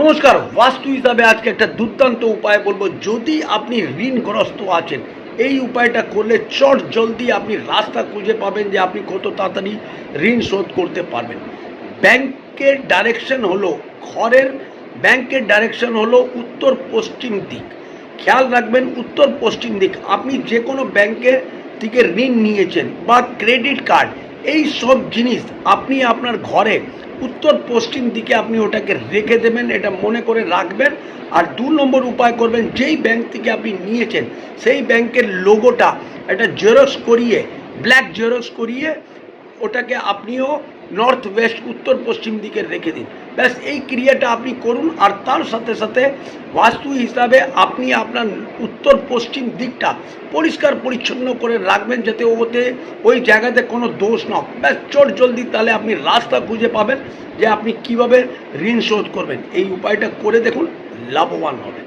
নমস্কার। বাস্তু হিসাবে আজকে একটা দুর্দান্ত উপায় বলবো। যদি আপনি ঋণগ্রস্ত আছেন, এই উপায়টা করলে চট জলদি আপনি রাস্তা খুঁজে পাবেন যে আপনি কত তাড়াতাড়ি ঋণ শোধ করতে পারবেন। ব্যাংকের ডাইরেকশন হলো ঘরের ব্যাংকের ডাইরেকশন হলো উত্তর পশ্চিম দিক। খেয়াল রাখবেন উত্তর পশ্চিম দিক। আপনি যে কোনো ব্যাংকের থেকে ঋণ নিয়েছেন বা ক্রেডিট কার্ড, এই সব জিনিস আপনি আপনার ঘরে উত্তর পশ্চিম দিকে আপনি ওটাকে রেখে দেবেন, এটা মনে করে রাখবেন। আর 2 নম্বর উপায় করবেন, যেই ব্যাংক থেকে আপনি নিয়েছেন সেই ব্যাংকের লোগোটা একটা জেরক্স করিয়ে, ব্ল্যাক জেরক্স করিয়ে ওটাকে আপনিও নর্থ ওয়েস্ট উত্তর পশ্চিম দিকে রেখে দিন। ব্যাস এই ক্রিয়াটা আপনি করুন। আর তার সাথে সাথে বাস্তু হিসাবে আপনি আপনার উত্তর পশ্চিম দিকটা পরিষ্কার পরিচ্ছন্ন করে রাখবেন, যাতে ওই জায়গাতে কোনো দোষ না হয়। ব্যাস চট জলদি তাহলে আপনি রাস্তা খুঁজে পাবেন যে আপনি কিভাবে ঋণ শোধ করবেন। এই উপায়টা করে দেখুন, লাভবান হবেন।